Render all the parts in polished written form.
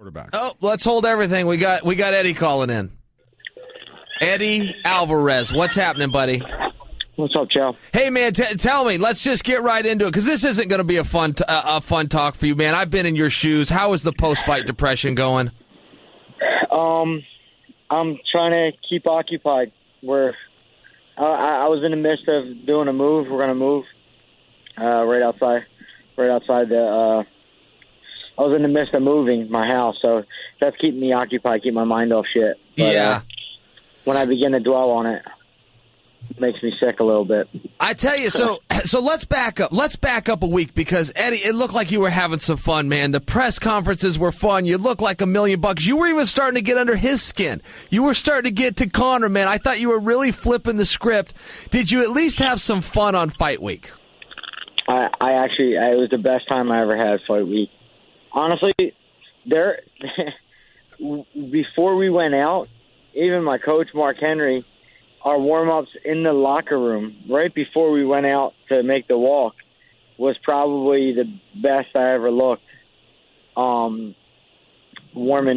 Quarterback. Oh, let's hold everything. We got Eddie calling in. Eddie Alvarez, what's happening, buddy? What's up, Joe? Hey, man, tell me. Let's just get right into it because this isn't going to be a fun talk for you, man. I've been in your shoes. How is the post-fight depression going? I'm trying to keep occupied. I was in the midst of doing a move. We're gonna move right outside the. I was in the midst of moving my house, so that's keeping me occupied, keep my mind off shit. But, yeah. When I begin to dwell on it, it makes me sick a little bit. I tell you, so let's back up. Let's back up a week because, Eddie, it looked like you were having some fun, man. The press conferences were fun. You looked like $1 million. You were even starting to get under his skin. You were starting to get to Conor, man. I thought you were really flipping the script. Did you at least have some fun on fight week? I actually, it was the best time I ever had fight week. Honestly, before we went out, even my coach, Mark Henry, our warm-ups in the locker room right before we went out to make the walk was probably the best I ever looked. Warming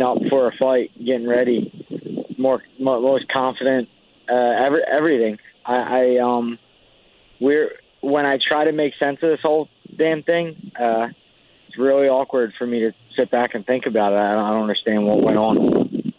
up for a fight, getting ready, most confident, everything. When I try to make sense of this whole damn thing, it's really awkward for me to sit back and think about it. I don't understand what went on.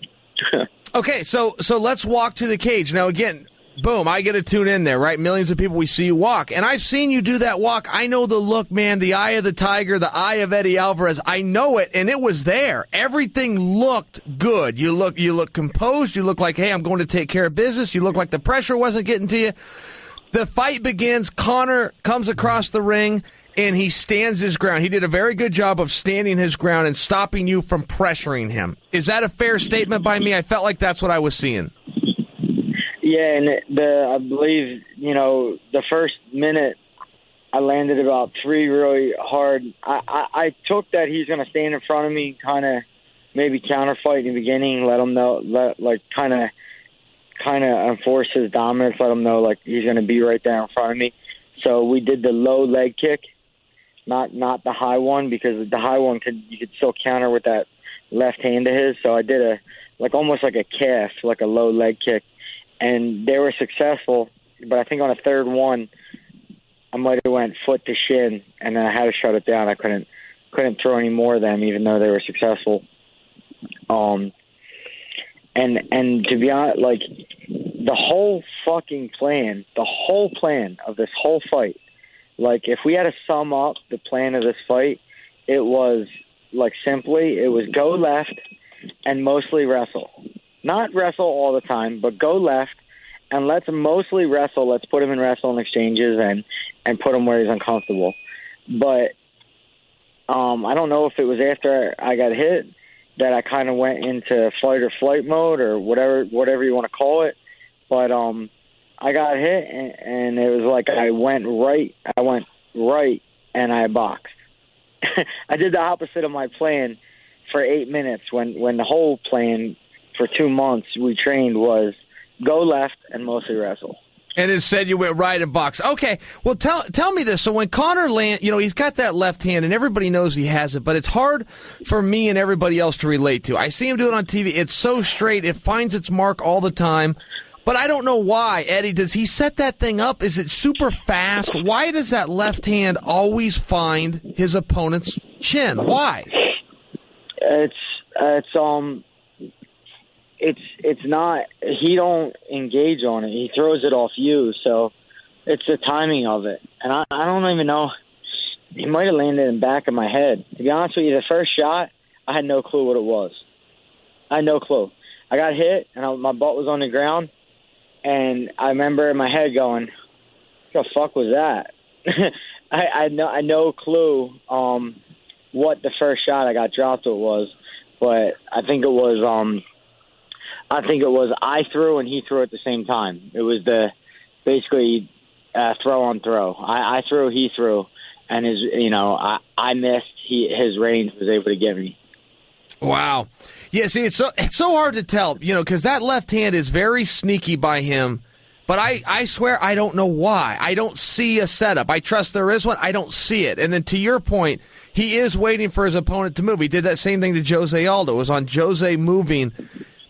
Okay, so let's walk to the cage. Now, again, boom, I get to tune in there, right? Millions of people, we see you walk. And I've seen you do that walk. I know the look, man, the eye of the tiger, the eye of Eddie Alvarez. I know it, and it was there. Everything looked good. You look composed. You look like, hey, I'm going to take care of business. You look like the pressure wasn't getting to you. The fight begins. Conor comes across the ring, and he stands his ground. He did a very good job of standing his ground and stopping you from pressuring him. Is that a fair statement by me? I felt like that's what I was seeing. Yeah, and I believe, the first minute I landed about 3 really hard. I took that he's going to stand in front of me, kind of maybe counterfight in the beginning, let him know, kind of enforce his dominance, let him know like he's going to be right there in front of me. So we did the low leg kick. Not the high one, because the high one you could still counter with that left hand of his. So I did almost like a calf, like a low leg kick, and they were successful. But I think on a third one, I might have went foot to shin, and then I had to shut it down. I couldn't throw any more of them, even though they were successful. And to be honest, like the whole plan of this whole fight. Like, if we had to sum up the plan of this fight, it was, it was go left and mostly wrestle. Not wrestle all the time, but go left and let's mostly wrestle. Let's put him in wrestling exchanges and put him where he's uncomfortable. But I don't know if it was after I got hit that I kind of went into fight or flight mode or whatever you want to call it. But I got hit, and it was like I went right, and I boxed. I did the opposite of my plan for 8 minutes when the whole plan for 2 months we trained was go left and mostly wrestle. And instead you went right and boxed. Okay, well, tell me this. So when Conor he's got that left hand, and everybody knows he has it, but it's hard for me and everybody else to relate to. I see him do it on TV. It's so straight. It finds its mark all the time. But I don't know why. Eddie, does he set that thing up? Is it super fast? Why does that left hand always find his opponent's chin? Why? It's not, he don't engage on it. He throws it off you. So it's the timing of it. And I don't even know. He might have landed in the back of my head. To be honest with you, the first shot, I had no clue what it was. I had no clue. I got hit, and my butt was on the ground. And I remember in my head going, what the fuck was that? I had no clue what the first shot I got dropped to was, but I think it was I threw and he threw at the same time. It was basically throw on throw. I threw, he threw, and I missed. His range was able to get me. Wow. Yeah, see, it's so hard to tell, because that left hand is very sneaky by him But I swear I don't know why. I don't see a setup. I trust there is one. I don't see it. And then to your point, he is waiting for his opponent to move. He did that same thing to Jose Aldo. It was on Jose moving.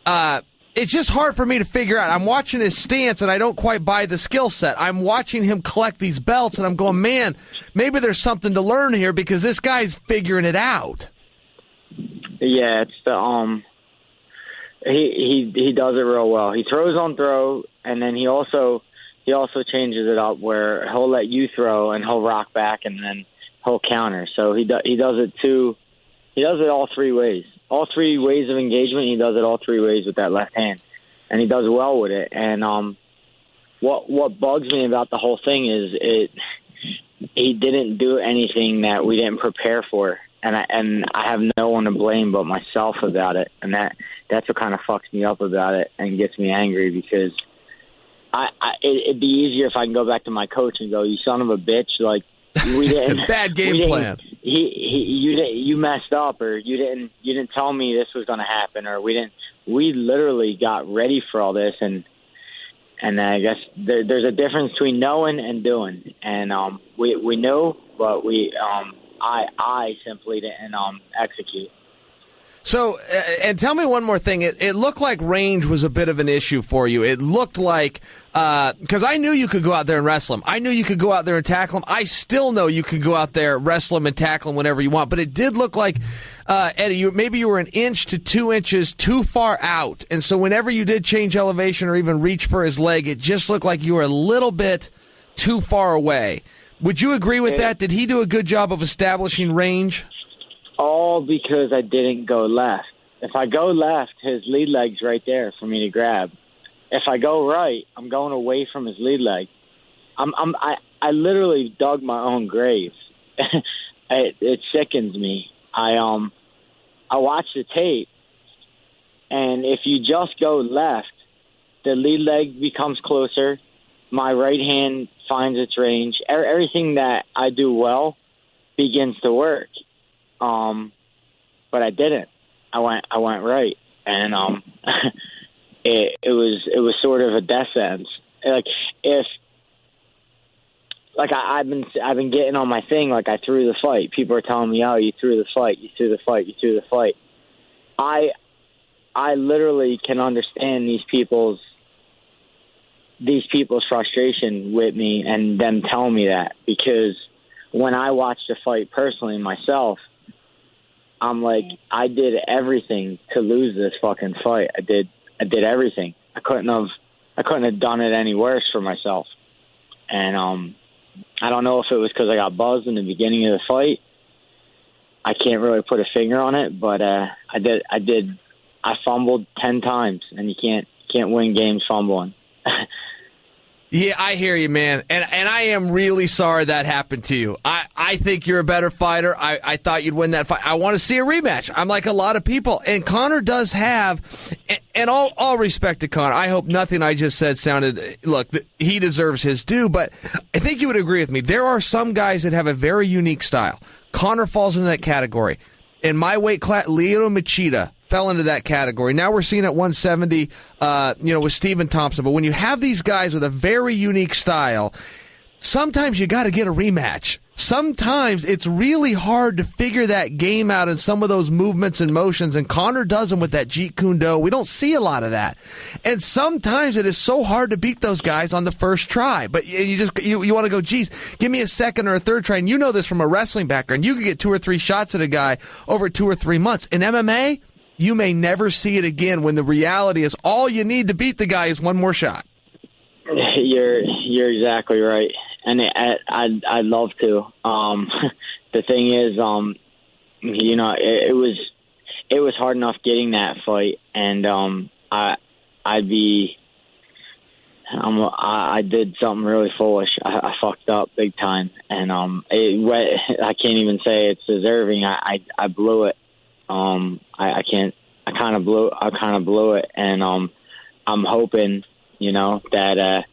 It's just hard for me to figure out. I'm watching his stance, and I don't quite buy the skill set. I'm watching him collect these belts, and I'm going, man, maybe there's something to learn here because this guy's figuring it out. Yeah, it's the he does it real well. He throws on throw, and then he also changes it up where he'll let you throw and he'll rock back and then he'll counter. So he does it too. He does it all three ways. All three ways of engagement. He does it all three ways with that left hand, and he does well with it. And what bugs me about the whole thing is he didn't do anything that we didn't prepare for. And I have no one to blame but myself about it, and that's what kind of fucks me up about it and gets me angry because it'd be easier if I can go back to my coach and go, "You son of a bitch! Like we didn't bad game plan. You messed up, or you didn't tell me this was going to happen, or we literally got ready for all this, and I guess there's a difference between knowing and doing, and we know, but I simply didn't execute. So, and tell me one more thing. It looked like range was a bit of an issue for you. It looked like, because I knew you could go out there and wrestle him. I knew you could go out there and tackle him. I still know you can go out there, wrestle him, and tackle him whenever you want. But it did look like, Eddie, maybe you were an inch to 2 inches too far out. And so whenever you did change elevation or even reach for his leg, it just looked like you were a little bit too far away. Would you agree with that? Did he do a good job of establishing range? All because I didn't go left. If I go left, his lead leg's right there for me to grab. If I go right, I'm going away from his lead leg. I literally dug my own grave. It sickens me. I watch the tape, and if you just go left, the lead leg becomes closer. My right hand finds its range. Everything that I do well begins to work. But I didn't. I went right, and it was sort of a death sentence. I've been getting on my thing like I threw the fight. People are telling me, "Oh, you threw the fight. You threw the fight. You threw the fight." I literally can understand these people's frustration with me and them telling me that, because when I watched the fight personally myself, I'm like, I did everything to lose this fucking fight. I did everything. I couldn't have done it any worse for myself. And I don't know if it was because I got buzzed in the beginning of the fight. I can't really put a finger on it, but I fumbled 10 times, and you can't win games fumbling. Yeah, I hear you, man. And I am really sorry that happened to you. I think you're a better fighter. I thought you'd win that fight. I want to see a rematch. I'm like a lot of people. And Conor does have, and all respect to Conor, I hope nothing I just said sounded, look, he deserves his due, but I think you would agree with me. There are some guys that have a very unique style. Conor falls into that category. In my weight class, Lyoto Machida fell into that category. Now we're seeing at 170, with Stephen Thompson. But when you have these guys with a very unique style, sometimes you got to get a rematch. Sometimes it's really hard to figure that game out in some of those movements and motions, and Conor does them with that Jeet Kune Do. We don't see a lot of that. And sometimes it is so hard to beat those guys on the first try. But you want to go, geez, give me a second or a third try. And you know this from a wrestling background. You could get 2 or 3 shots at a guy over 2 or 3 months. In MMA, you may never see it again, when the reality is all you need to beat the guy is one more shot. You're exactly right, and I'd love to. The thing is, it was hard enough getting that fight, and I did something really foolish. I fucked up big time, and I can't even say it's deserving. I blew it. I kind of blew it, and I'm hoping, that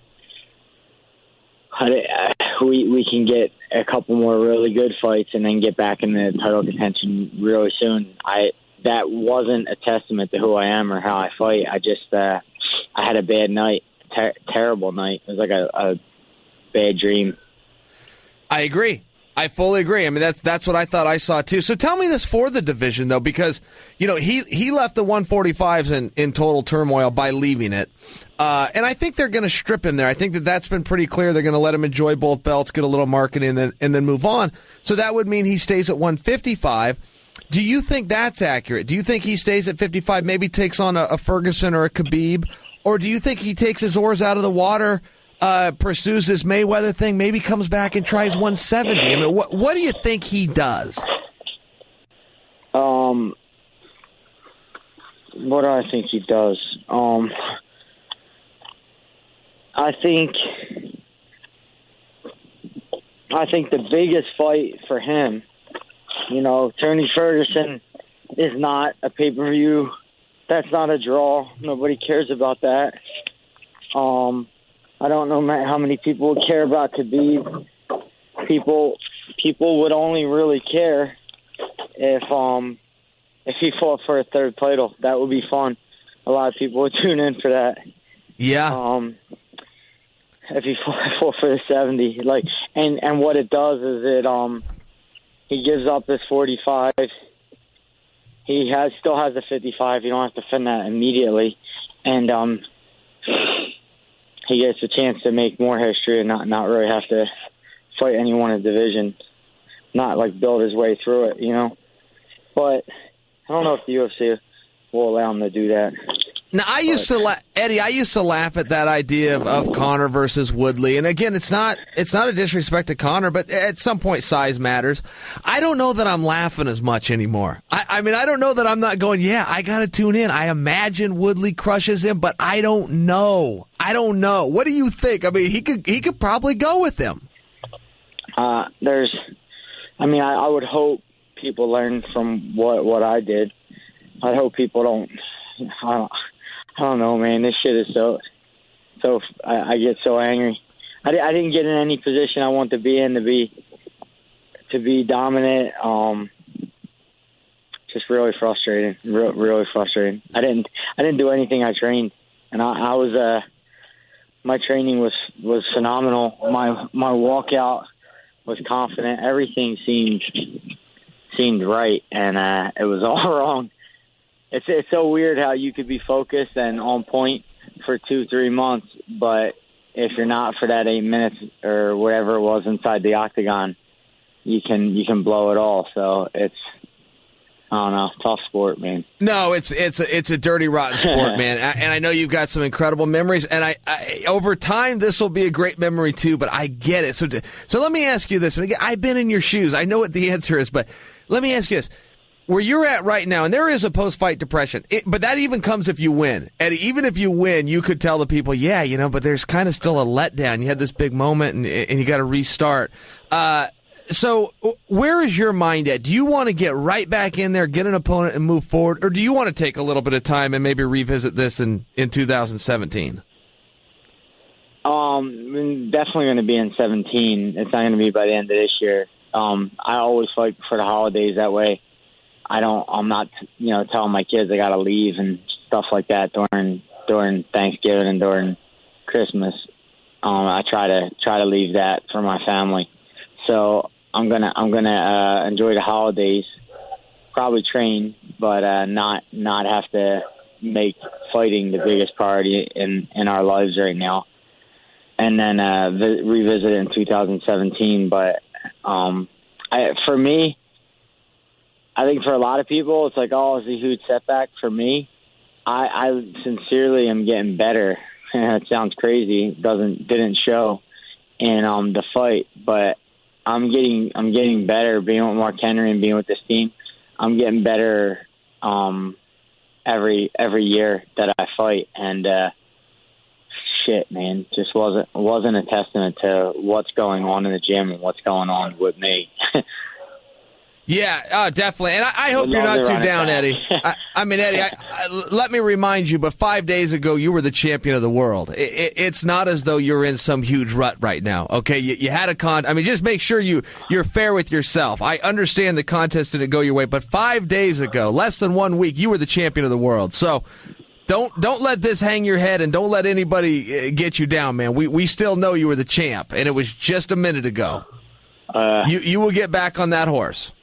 we can get a couple more really good fights and then get back in the title contention really soon. That wasn't a testament to who I am or how I fight. I just I had a bad night. terrible night. It was like a bad dream. I agree. I fully agree. I mean, that's what I thought I saw too. So tell me this for the division though, because he left the 145s in total turmoil by leaving it, and I think they're going to strip him there. I think that's been pretty clear. They're going to let him enjoy both belts, get a little marketing, and then move on. So that would mean he stays at 155. Do you think that's accurate? Do you think he stays at 55, maybe takes on a Ferguson or a Khabib, or do you think he takes his oars out of the water? Pursues this Mayweather thing, maybe comes back and tries 170. I mean, what do you think he does? What do I think he does? I think the biggest fight for him, Tony Ferguson is not a pay-per-view. That's not a draw. Nobody cares about that. I don't know how many people would care about Khabib. People would only really care if he fought for a third title. That would be fun. A lot of people would tune in for that. Yeah. If he fought for the 70, and what it does is he gives up his 45. He still has the 55. You don't have to defend that immediately, and he gets a chance to make more history and not really have to fight anyone in the division, not build his way through it, But I don't know if the UFC will allow him to do that. Now, Eddie, I used to laugh at that idea of Conor versus Woodley. And again, it's not a disrespect to Conor, but at some point size matters. I don't know that I'm laughing as much anymore. I mean, I don't know that I'm not going, yeah, I got to tune in. I imagine Woodley crushes him, but I don't know. What do you think? I mean, he could probably go with him. I would hope people learn from what I did. I hope people don't. I don't know, man. This shit is so. I get so angry. I didn't get in any position I want to be in to be dominant. Just really frustrating. Really frustrating. I didn't do anything. I trained, and I was. My training was phenomenal. My walkout was confident. Everything seemed right, and it was all wrong. It's so weird how you could be focused and on point for 2-3 months, but if you're not for that 8 minutes or whatever it was inside the octagon, you can blow it all. So it's, I don't know, tough sport, man. No, it's a dirty, rotten sport, man. And I know you've got some incredible memories, and I over time this will be a great memory too. But I get it. So let me ask you this, and again, I've been in your shoes. I know what the answer is, but let me ask you this. Where you're at right now, and there is a post-fight depression, but that even comes if you win. And even if you win, you could tell the people, yeah, but there's kind of still a letdown. You had this big moment, and you got to restart. So where is your mind at? Do you want to get right back in there, get an opponent, and move forward? Or do you want to take a little bit of time and maybe revisit this in 2017? Definitely going to be in 17. It's not going to be by the end of this year. I always fight for the holidays that way. I'm not, telling my kids I got to leave and stuff like that during Thanksgiving and during Christmas. I try to leave that for my family. So I'm gonna enjoy the holidays, probably train, but not have to make fighting the biggest priority in our lives right now. And then revisit it in 2017. But for me, I think for a lot of people, it's it's a huge setback. For me, I sincerely am getting better. It sounds crazy. Didn't show in the fight, but I'm getting better being with Mark Henry and being with this team. I'm getting better every year that I fight, and shit, man, just wasn't a testament to what's going on in the gym and what's going on with me. Yeah, definitely. And I hope you're not too down, Eddie. Eddie, let me remind you, but 5 days ago, you were the champion of the world. It's not as though you're in some huge rut right now, okay? You had a just make sure you're fair with yourself. I understand the contest didn't go your way, but 5 days ago, less than 1 week, you were the champion of the world. So Don't let this hang your head, and don't let anybody get you down, man. We still know you were the champ, and it was just a minute ago. You will get back on that horse.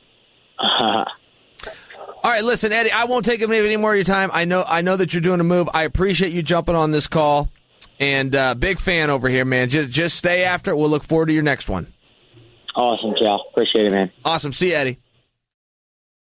All right, listen, Eddie, I won't take any more of your time. I know that you're doing a move. I appreciate you jumping on this call, and big fan over here, man. Just stay after it. We'll look forward to your next one. Awesome, Cal. Appreciate it, man. Awesome. See you, Eddie.